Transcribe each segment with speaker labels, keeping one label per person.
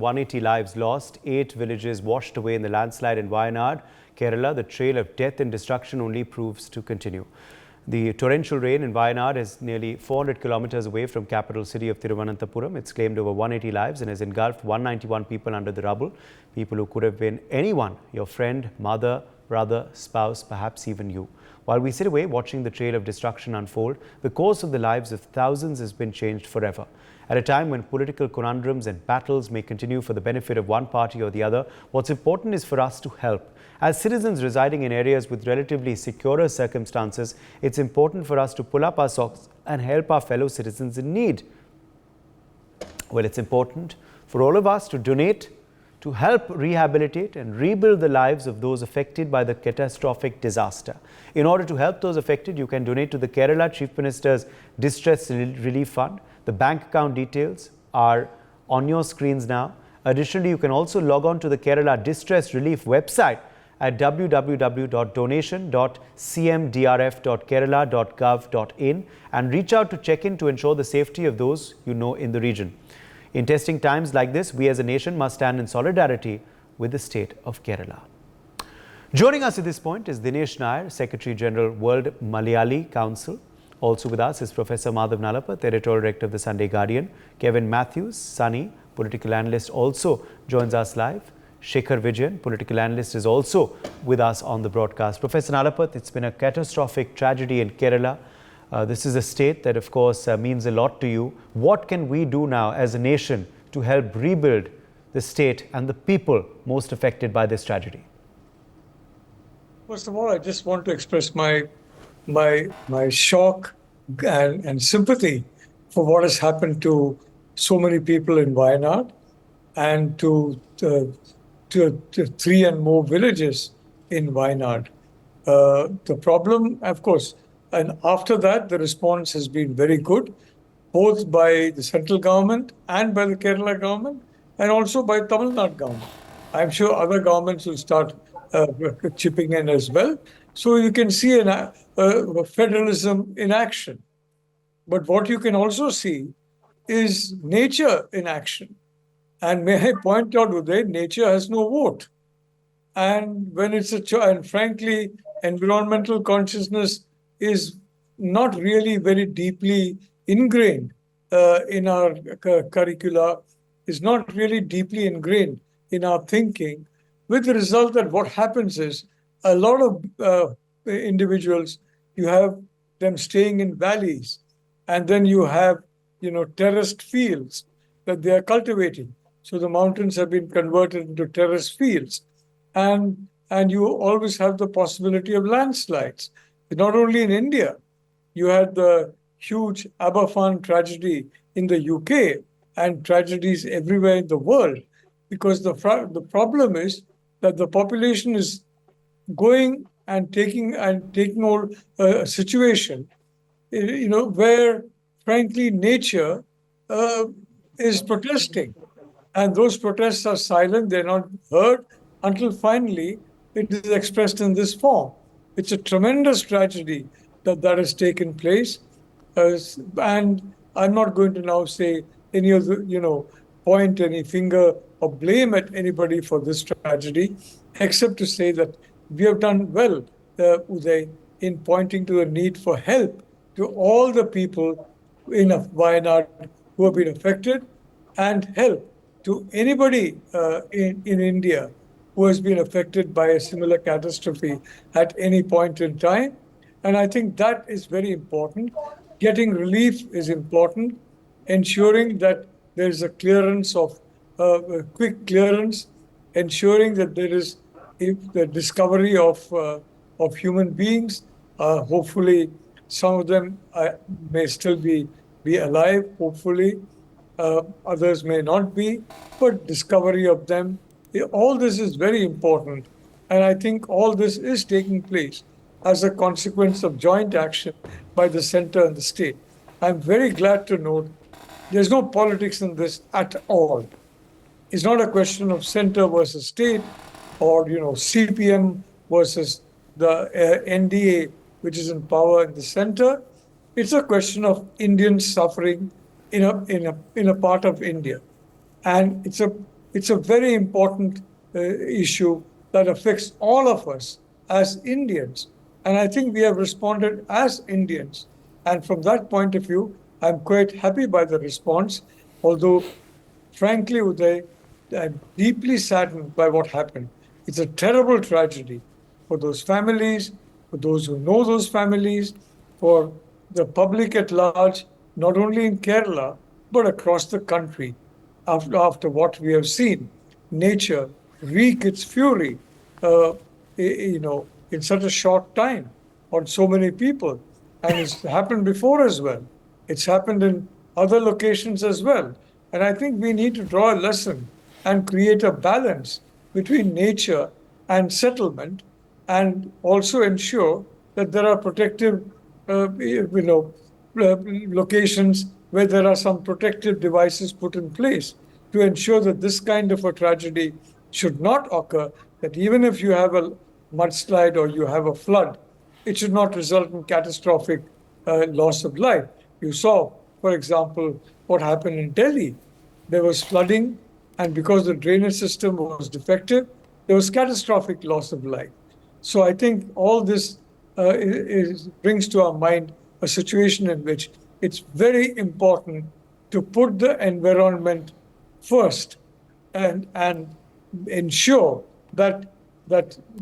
Speaker 1: 180 lives lost, 8 villages washed away in the landslide in Wayanad, Kerala. The trail of death and destruction only proves to continue. The torrential rain in Wayanad is nearly 400 kilometers away from capital city of Thiruvananthapuram. It's claimed over 180 lives and has engulfed 191 people under the rubble. People who could have been anyone, your friend, mother, brother, spouse, perhaps even you. While we sit away watching the trail of destruction unfold, the course of the lives of thousands has been changed forever. At a time when political conundrums and battles may continue for the benefit of one party or the other, what's important is for us to help. As citizens residing in areas with relatively securer circumstances, it's important for us to pull up our socks and help our fellow citizens in need. Well, it's important for all of us to donate to help rehabilitate and rebuild the lives of those affected by the catastrophic disaster. In order to help those affected, you can donate to the Kerala Chief Minister's Distress Relief Fund. The bank account details are on your screens now. Additionally, you can also log on to the Kerala Distress Relief website at www.donation.cmdrf.kerala.gov.in and reach out to check in to ensure the safety of those you know in the region. In testing times like this, we as a nation must stand in solidarity with the state of Kerala. Joining us at this point is Dinesh Nair, Secretary General, World Malayali Council. Also with us is Professor Madhav Nalapath, Editorial Director of the Sunday Guardian. Kevin Matthews, Sunny, political analyst, also joins us live. Shekhar Vijayan, political analyst, is also with us on the broadcast. Professor Nalapath, it's been a catastrophic tragedy in Kerala. This is a state that, of course, means a lot to you. What can we do now as a nation to help rebuild the state and the people most affected by this tragedy?
Speaker 2: First of all, I just want to express my shock and sympathy for what has happened to so many people in Wayanad and to 3 and more villages in Wayanad. The problem, of course, and after that, the response has been very good, both by the central government and by the Kerala government, and also by Tamil Nadu government. I'm sure other governments will start chipping in as well. So you can see federalism in action. But what you can also see is nature in action. And may I point out, Uday, nature has no vote. And when it's and frankly, environmental consciousness is not really very deeply ingrained in our curricula, is not really deeply ingrained in our thinking, with the result that what happens is a lot of individuals, you have them staying in valleys, and then you have, terraced fields that they are cultivating. So the mountains have been converted into terraced fields. And you always have the possibility of landslides. Not only in India, you had the huge Aberfan tragedy in the UK and tragedies everywhere in the world, because the problem is that the population is going and taking over a situation, where frankly nature is protesting, and those protests are silent; they're not heard until finally it is expressed in this form. It's a tremendous tragedy that has taken place, and I'm not going to now say any of the, point any finger or blame at anybody for this tragedy, except to say that we have done well, Uday, in pointing to the need for help to all the people in Wayanad who have been affected, and help to anybody in India who has been affected by a similar catastrophe at any point in time. And I think that is very important. Getting relief is important, ensuring that there is a clearance of quick clearance, ensuring that there is the discovery of human beings. Hopefully, some of them may still be alive, hopefully. Others may not be, but discovery of them, all this is very important. And I think all this is taking place as a consequence of joint action by the center and the state. I'm very glad to note there's no politics in this at all. It's not a question of center versus state, or CPM versus the NDA, which is in power in the center. It's a question of Indian suffering in a part of India, and it's a It's a very important issue that affects all of us as Indians. And I think we have responded as Indians. And from that point of view, I'm quite happy by the response, although frankly, Uday, I'm deeply saddened by what happened. It's a terrible tragedy for those families, for those who know those families, for the public at large, not only in Kerala, but across the country. After what we have seen, nature wreak its fury, in such a short time on so many people. And it's happened before as well. It's happened in other locations as well. And I think we need to draw a lesson and create a balance between nature and settlement, and also ensure that there are protective, locations where there are some protective devices put in place to ensure that this kind of a tragedy should not occur, that even if you have a mudslide or you have a flood, it should not result in catastrophic loss of life. You saw, for example, what happened in Delhi. There was flooding, and because the drainage system was defective, there was catastrophic loss of life. So I think all this brings to our mind a situation in which it's very important to put the environment first and ensure that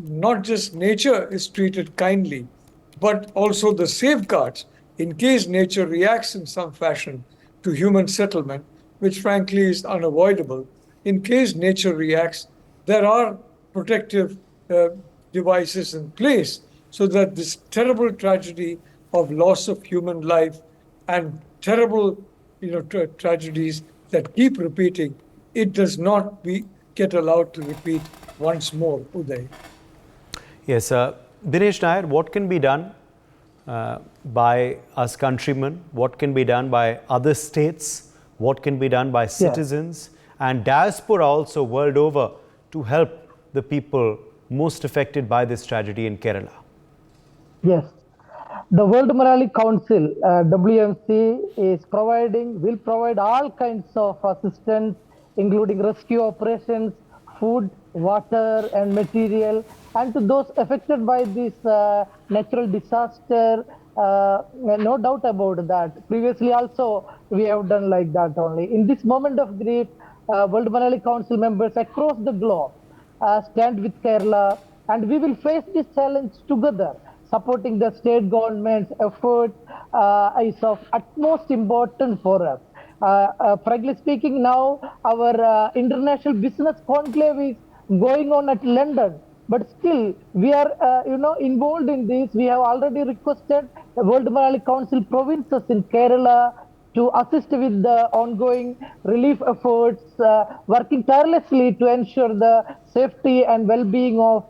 Speaker 2: not just nature is treated kindly, but also the safeguards in case nature reacts in some fashion to human settlement, which frankly is unavoidable. In case nature reacts, there are protective devices in place so that this terrible tragedy of loss of human life and terrible tragedies that keep repeating, it does not get allowed to repeat once more, Uday.
Speaker 1: Yes, Dinesh Nair, what can be done by us countrymen? What can be done by other states? What can be done by citizens and diaspora also world over to help the people most affected by this tragedy in Kerala?
Speaker 3: Yes. The World Morale Council, WMC, will provide all kinds of assistance, including rescue operations, food, water, and material. And to those affected by this natural disaster, no doubt about that. Previously also, we have done like that only. In this moment of grief, World Morale Council members across the globe stand with Kerala, and we will face this challenge together. Supporting the state government's efforts is of utmost importance for us. Frankly speaking, now our international business conclave is going on at London, but still we are, involved in this. We have already requested the World Morale Council provinces in Kerala to assist with the ongoing relief efforts, working tirelessly to ensure the safety and well-being of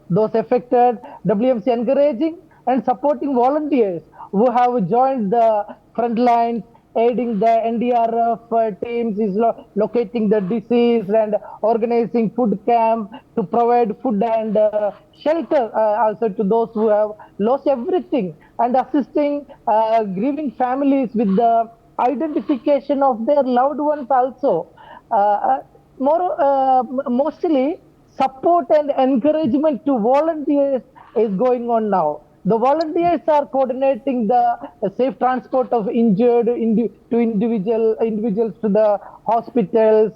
Speaker 3: those affected. WMC encouraging and supporting volunteers who have joined the front lines, aiding the NDRF teams, is locating the deceased and organizing food camp to provide food and shelter also to those who have lost everything, and assisting grieving families with the identification of their loved ones also. Mostly support and encouragement to volunteers is going on now. The volunteers are coordinating the safe transport of injured individuals to the hospitals,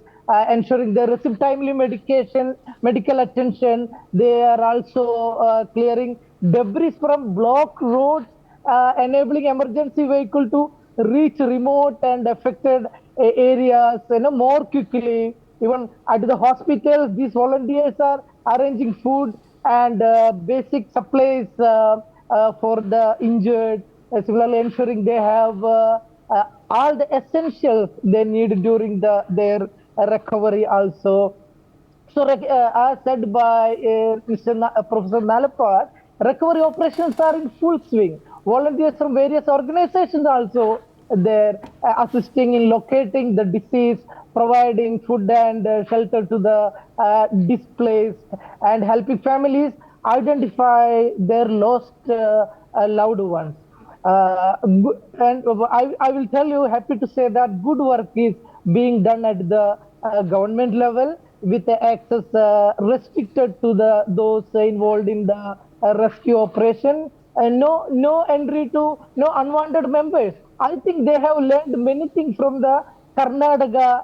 Speaker 3: ensuring they receive timely medical attention. They are also clearing debris from blocked roads, enabling emergency vehicle to reach remote and affected areas more quickly. Even at the hospitals, these volunteers are arranging food and basic supplies for the injured, similarly ensuring they have all the essentials they need during their recovery also. So, as said by Professor Malapar, recovery operations are in full swing. Volunteers from various organizations also there, assisting in locating the deceased, providing food and shelter to the displaced, and helping families identify their lost loved ones. And I will tell you, happy to say that good work is being done at the government level. with the access restricted to those involved in the rescue operation, and no entry to no unwanted members. I think they have learned many things from the Karnataka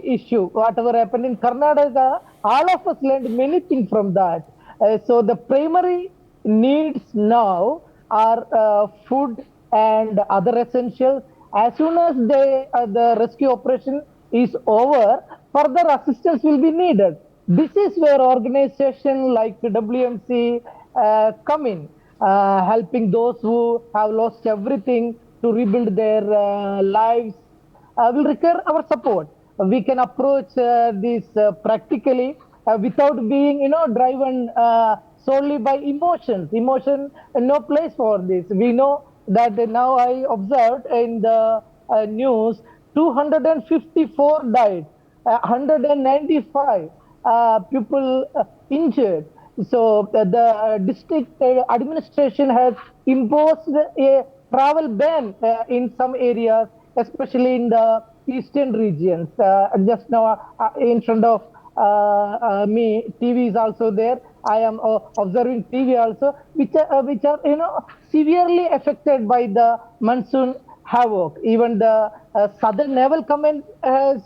Speaker 3: issue. Whatever happened in Karnataka, all of us learned many things from that. So the primary needs now are food and other essentials. As soon as the rescue operation is over, further assistance will be needed. This is where organizations like WMC come in, helping those who have lost everything to rebuild their lives. Will require our support. We can approach this practically without being, driven solely by emotions. Emotion, no place for this. We know that now I observed in the news, 254 died, 195 people injured. So the district administration has imposed a travel ban in some areas, especially in the eastern regions. Just now in front of me, TV is also there. I am observing TV also, which are severely affected by the monsoon havoc. Even the Southern Naval Command has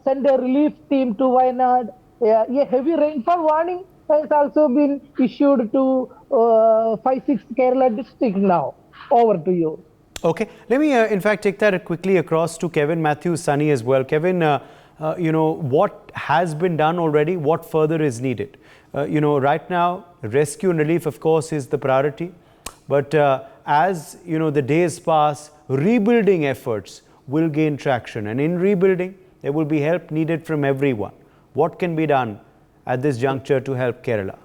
Speaker 3: sent a relief team to Wayanad. A heavy rainfall warning has also been issued to 5-6 Kerala district now. Over to you.
Speaker 1: Okay, let me in fact take that quickly across to Kevin, Matthew, Sunny as well. Kevin, what has been done already? What further is needed? Right now, rescue and relief, of course, is the priority. But as the days pass, rebuilding efforts will gain traction, and in rebuilding, there will be help needed from everyone. What can be done at this juncture to help Kerala?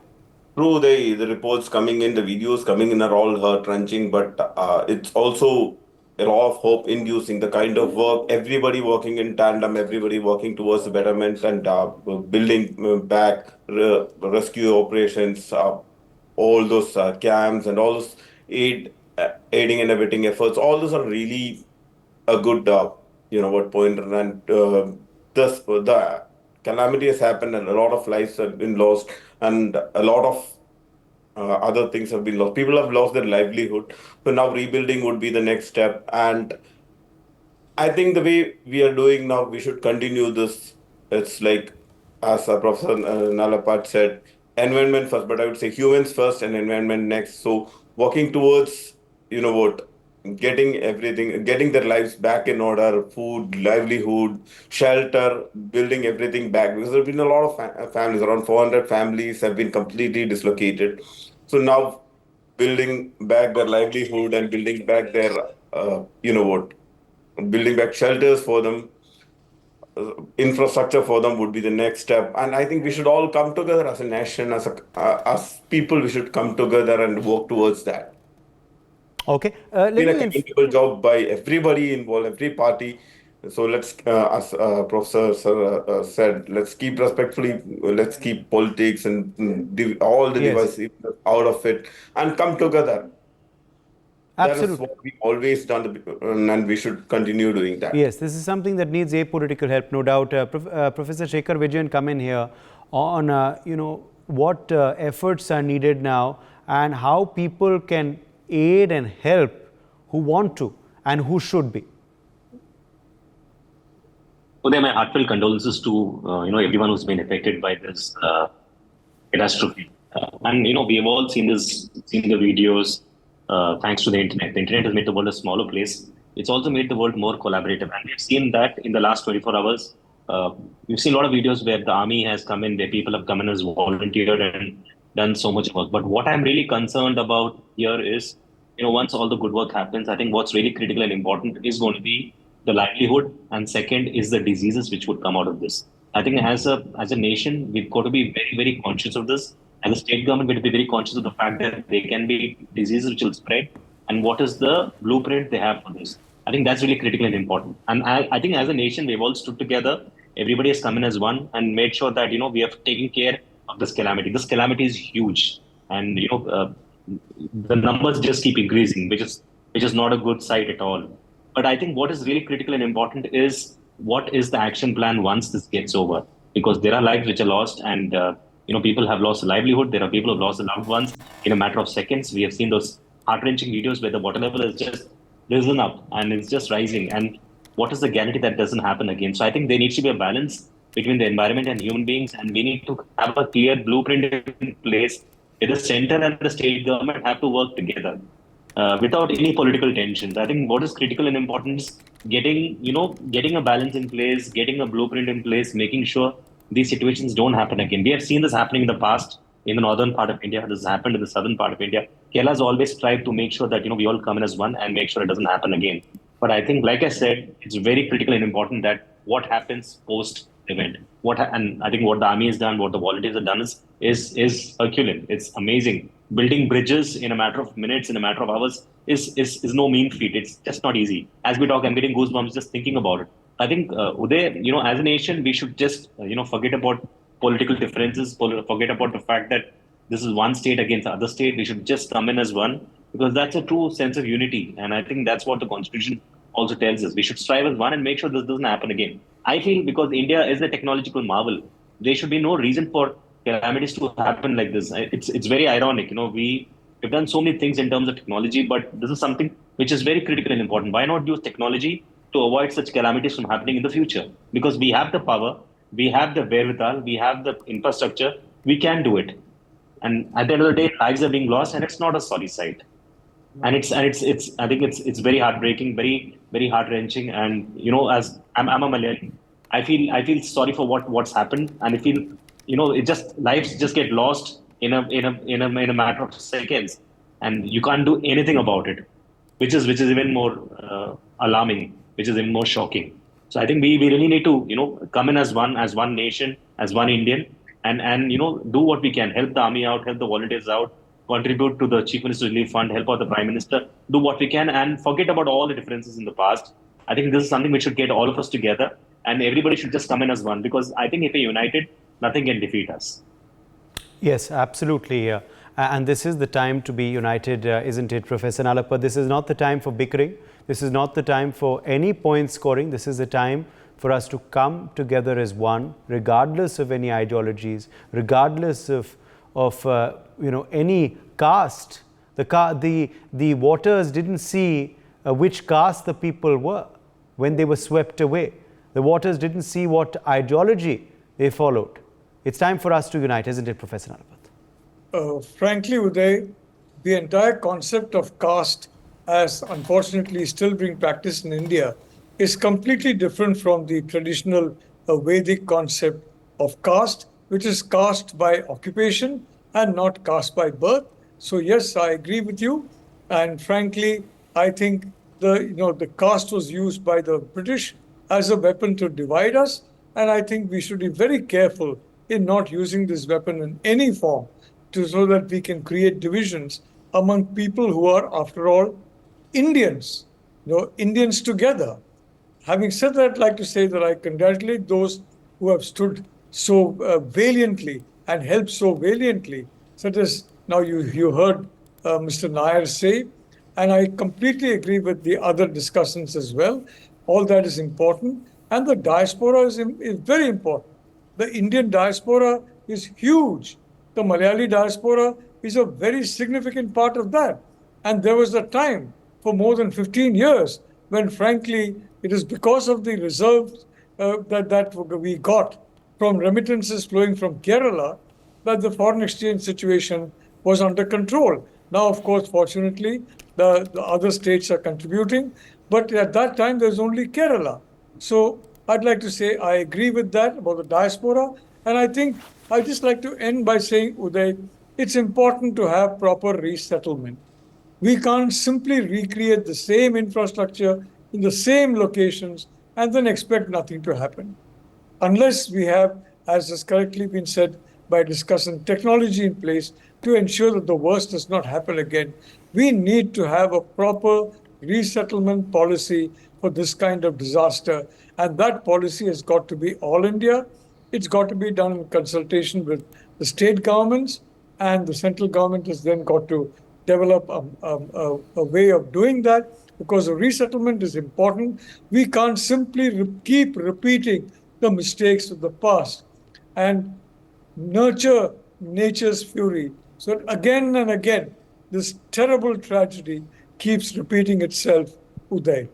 Speaker 4: True, the reports coming in, the videos coming in are all heart-wrenching, but it's also a lot of hope-inducing, the kind of work, everybody working in tandem, everybody working towards the betterment and building back rescue operations, all those camps and all those aiding and abetting efforts. All those are really a good, point. And the calamity has happened and a lot of lives have been lost and a lot of other things have been lost. People have lost their livelihood. So now rebuilding would be the next step. And I think the way we are doing now, we should continue this. It's like, as Professor Nalapat said, environment first, but I would say humans first and environment next. So working towards, getting everything, getting their lives back in order, food, livelihood, shelter, building everything back. Because there have been a lot of families, around 400 families have been completely dislocated. So now building back their livelihood and building back their, building back shelters for them, infrastructure for them would be the next step. And I think we should all come together as a nation, as people, we should come together and work towards that.
Speaker 1: Okay.
Speaker 4: It's been a commendable job by everybody involved, every party. So let's, as Professor said, let's keep respectfully, let's keep politics and all the devices out of it and come together.
Speaker 1: Absolutely.
Speaker 4: That is what we've always done, and we should continue doing that.
Speaker 1: Yes, this is something that needs apolitical help, no doubt. Professor Shekhar Vijayan come in here on, what efforts are needed now and how people can aid and help who want to and who should be.
Speaker 5: Uday, my heartfelt condolences to everyone who's been affected by this catastrophe. And we have all seen the videos. Thanks to the internet. The internet has made the world a smaller place. It's also made the world more collaborative. And we've seen that in the last 24 hours. We've seen a lot of videos where the army has come in, where people have come in as volunteered and done so much work. But what I'm really concerned about here is, once all the good work happens, I think what's really critical and important is going to be the livelihood. And second is the diseases which would come out of this. I think as a nation, we've got to be very, very conscious of this. As a state government, we have to be very conscious of the fact that there can be diseases which will spread and what is the blueprint they have for this. I think that's really critical and important. And I think as a nation, we've all stood together. Everybody has come in as one and made sure that, we have taken care of this calamity. This calamity is huge. And, the numbers just keep increasing, which is not a good sight at all. But I think what is really critical and important is what is the action plan once this gets over? because there are lives which are lost, and people have lost a livelihood. There are people who have lost their loved ones in a matter of seconds. We have seen those heart-wrenching videos where the water level has just risen up and it's just rising. And what is the guarantee that doesn't happen again? So I think there needs to be a balance between the environment and human beings, and we need to have a clear blueprint in place where the center and the state government have to work together without any political tensions. I think what is critical and important is getting a balance in place, getting a blueprint in place, making sure these situations don't happen again. We have seen this happening in the past in the northern part of India. This has happened in the southern part of India. Kerala has always tried to make sure that we all come in as one and make sure it doesn't happen again. But I think, like I said, it's very critical and important that what happens post event. And I think what the army has done, what the volunteers have done is Herculean. It's amazing. Building bridges in a matter of minutes, in a matter of hours, is no mean feat. It's just not easy. As we talk, I'm getting goosebumps just thinking about it. I think, Uday, as a nation, we should just, forget about political differences, forget about the fact that this is one state against the other state. We should just come in as one, because that's a true sense of unity. And I think that's what the Constitution also tells us. We should strive as one and make sure this doesn't happen again. I feel because India is a technological marvel, there should be no reason for calamities to happen like this. It's very ironic. We've done so many things in terms of technology, but this is something which is very critical and important. Why not use technology to avoid such calamities from happening in the future? Because we have the power, we have the wherewithal, we have the infrastructure, we can do it. And at the end of the day, lives are being lost, and it's not a sorry sight. And it's I think it's very heartbreaking, very very heart wrenching. And as I'm a Malayali, I feel sorry for what's happened, and I feel lives just get lost in a matter of seconds, and you can't do anything about it, which is even more alarming, which is even more shocking. So I think we really need to come in as one nation, as one Indian, and do what we can, help the army out, help the volunteers out, contribute to the Chief Minister's Relief Fund, help out the Prime Minister, do what we can, and forget about all the differences in the past. I think this is something which should get all of us together, and everybody should just come in as one, because I think if we're united, nothing can defeat us.
Speaker 1: Yes, absolutely. And this is the time to be united, isn't it, Professor Nalappa? This is not the time for bickering. This is not the time for any point scoring. This is the time for us to come together as one, regardless of any ideologies, regardless of any caste. The waters didn't see which caste the people were when they were swept away. The waters didn't see what ideology they followed. It's time for us to unite, isn't it, Professor Nalappa?
Speaker 2: Frankly, Uday, the entire concept of caste, as unfortunately still being practiced in India, is completely different from the traditional Vedic concept of caste, which is caste by occupation and not caste by birth. So yes, I agree with you. And frankly, I think the caste was used by the British as a weapon to divide us. And I think we should be very careful in not using this weapon in any form so that we can create divisions among people who are, after all, Indians, Indians together. Having said that, I'd like to say that I congratulate those who have stood so valiantly and helped so valiantly, such as now you heard Mr. Nair say, and I completely agree with the other discussants as well. All that is important, and the diaspora is very important. The Indian diaspora is huge. The Malayali diaspora is a very significant part of that. And there was a time for more than 15 years when, frankly, it is because of the reserves that we got from remittances flowing from Kerala that the foreign exchange situation was under control. Now, of course, fortunately, the other states are contributing, but at that time, there's only Kerala. So I'd like to say I agree with that about the diaspora. And I think I'd just like to end by saying, Uday, it's important to have proper resettlement. We can't simply recreate the same infrastructure in the same locations and then expect nothing to happen. Unless we have, as has correctly been said by discussing technology in place to ensure that the worst does not happen again, we need to have a proper resettlement policy for this kind of disaster. And that policy has got to be all India. It's got to be done in consultation with the state governments, and the central government has then got to develop a way of doing that, because the resettlement is important. We can't simply keep repeating the mistakes of the past. and nurture nature's fury. So again and again, this terrible tragedy keeps repeating itself, Uday.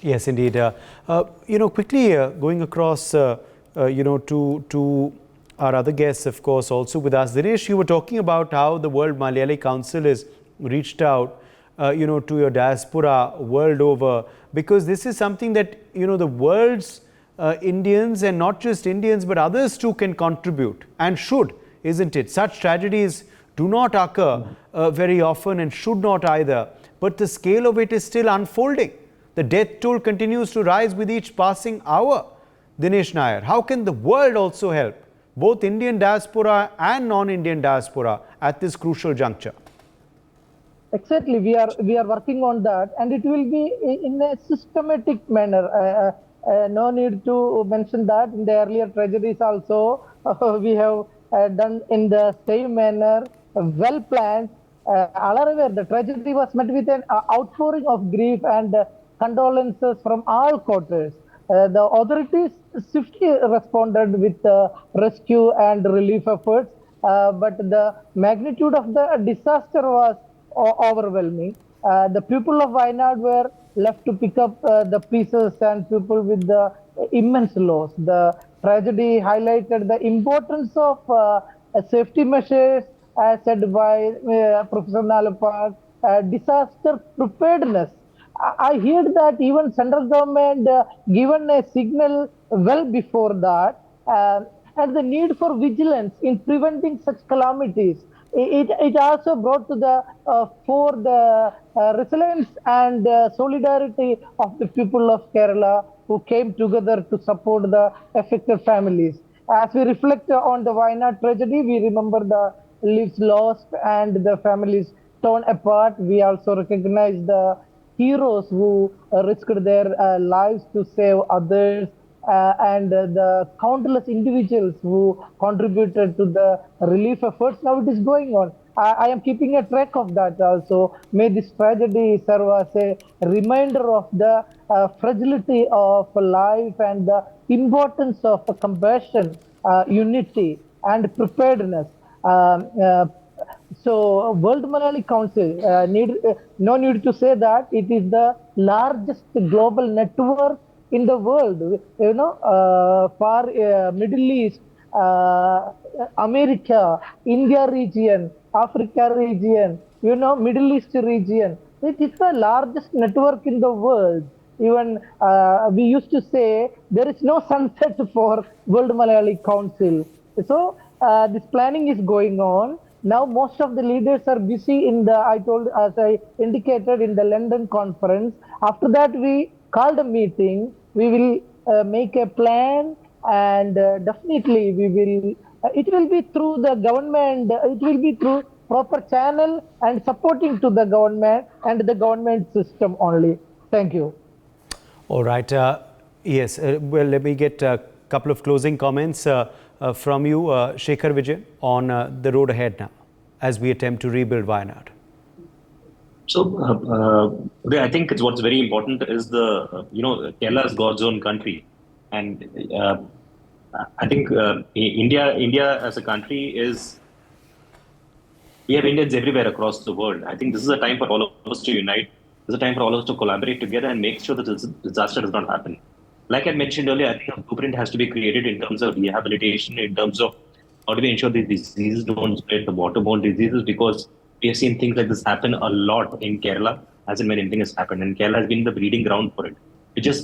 Speaker 1: Yes, indeed. Quickly going across, to our other guests, of course, also with us. Dinesh, you were talking about how the World Malayali Council has reached out, to your diaspora world over, because this is something that, the world's Indians, and not just Indians, but others too, can contribute and should, isn't it? Such tragedies do not occur very often and should not either, but the scale of it is still unfolding. The death toll continues to rise with each passing hour. Dinesh Nair, how can the world also help, both Indian diaspora and non-Indian diaspora, at this crucial juncture?
Speaker 3: Exactly, we are working on that, and it will be in a systematic manner. No need to mention that in the earlier tragedies also we have done in the same manner, well planned. However, the tragedy was met with an outpouring of grief and condolences from all quarters. The authorities swiftly responded with rescue and relief efforts, but the magnitude of the disaster was overwhelming. The people of Wayanad were left to pick up the pieces, and people with the immense loss. The tragedy highlighted the importance of safety measures, as said by Professor Nalapak, disaster preparedness. I heard that even central government given a signal well before that, and the need for vigilance in preventing such calamities. It also brought to the for the resilience and solidarity of the people of Kerala, who came together to support the affected families. As we reflect on the Wayanad tragedy, we remember the lives lost and the families torn apart. We also recognize the heroes who risked their lives to save others, and the countless individuals who contributed to the relief efforts. Now it is going on. I am keeping a track of that also. May this tragedy serve as a reminder of the fragility of life and the importance of compassion, unity, and preparedness. So, World Malayali Council, no need to say that it is the largest global network in the world. For Middle East, America, India region, Africa region, Middle East region. It is the largest network in the world. Even we used to say there is no sunset for World Malayali Council. So this planning is going on. Now most of the leaders are busy in the, as I indicated, in the London conference. After that, we called a meeting. We will make a plan, and definitely we will. It will be through the government. It will be through proper channel and supporting to the government and the government system only. Thank you.
Speaker 1: All right. Yes. Well, let me get a couple of closing comments from you, Shekhar Vijay, on the road ahead now as we attempt to rebuild Wayanad.
Speaker 5: So, I think what's very important is Kerala is God's own country, and I think India as a country is. We have Indians everywhere across the world. I think this is a time for all of us to unite. This is a time for all of us to collaborate together and make sure that this disaster does not happen. Like I mentioned earlier, I think a blueprint has to be created in terms of rehabilitation, in terms of how do we ensure these diseases don't spread, the waterborne diseases, because we have seen things like this happen a lot in Kerala, as in when anything has happened. And Kerala has been the breeding ground for it.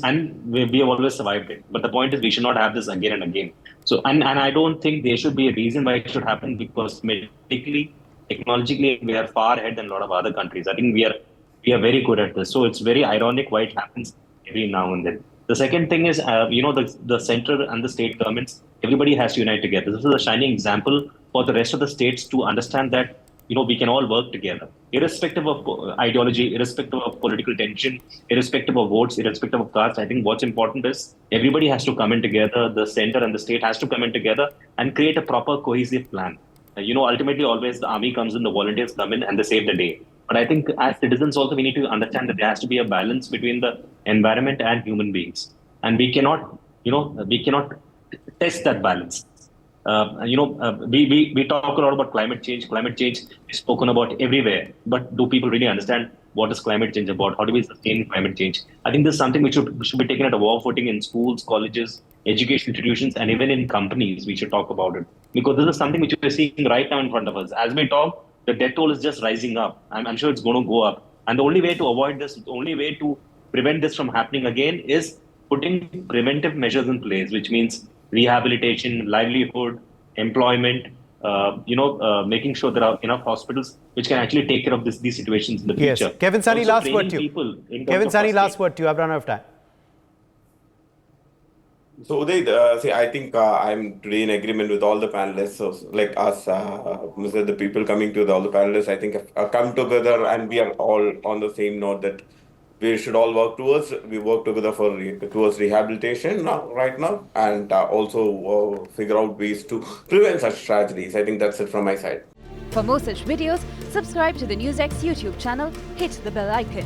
Speaker 5: And we have always survived it. But the point is, we should not have this again and again. So, and I don't think there should be a reason why it should happen, because medically, technologically, we are far ahead than a lot of other countries. I think we are very good at this. So it's very ironic why it happens every now and then. The second thing is, the central and the state governments, everybody has to unite together. This is a shining example for the rest of the states to understand that, we can all work together, irrespective of ideology, irrespective of political tension, irrespective of votes, irrespective of caste. I think what's important is everybody has to come in together. The center and the state has to come in together and create a proper cohesive plan. Ultimately, always the army comes in, the volunteers come in, and they save the day. But I think as citizens also, we need to understand that there has to be a balance between the environment and human beings. And we cannot test that balance. We talk a lot about climate change. Climate change is spoken about everywhere, but do people really understand what is climate change about? How do we sustain climate change? I think this is something which should be taken at a war footing in schools, colleges, education institutions, and even in companies. We should talk about it because this is something which we're seeing right now in front of us. As we talk, the death toll is just rising up. I'm sure it's going to go up. And the only way to avoid this, the only way to prevent this from happening again is putting preventive measures in place, which means rehabilitation, livelihood, employment, making sure there are enough hospitals which can actually take care of these situations in the future.
Speaker 1: Yes. Kevin Sani,
Speaker 5: Also
Speaker 1: last word
Speaker 5: training
Speaker 1: to you.
Speaker 5: people
Speaker 1: Kevin Sani, last word to you. I've run out of time.
Speaker 4: So Uday, I think I'm today in agreement with all the panelists. So like us, the people coming to all the panelists, I think have come together and we are all on the same note that we should all work together towards rehabilitation right now, and also figure out ways to prevent such tragedies. I think that's it from my side.
Speaker 6: For more such videos, subscribe to the NewsX YouTube channel, hit the bell icon.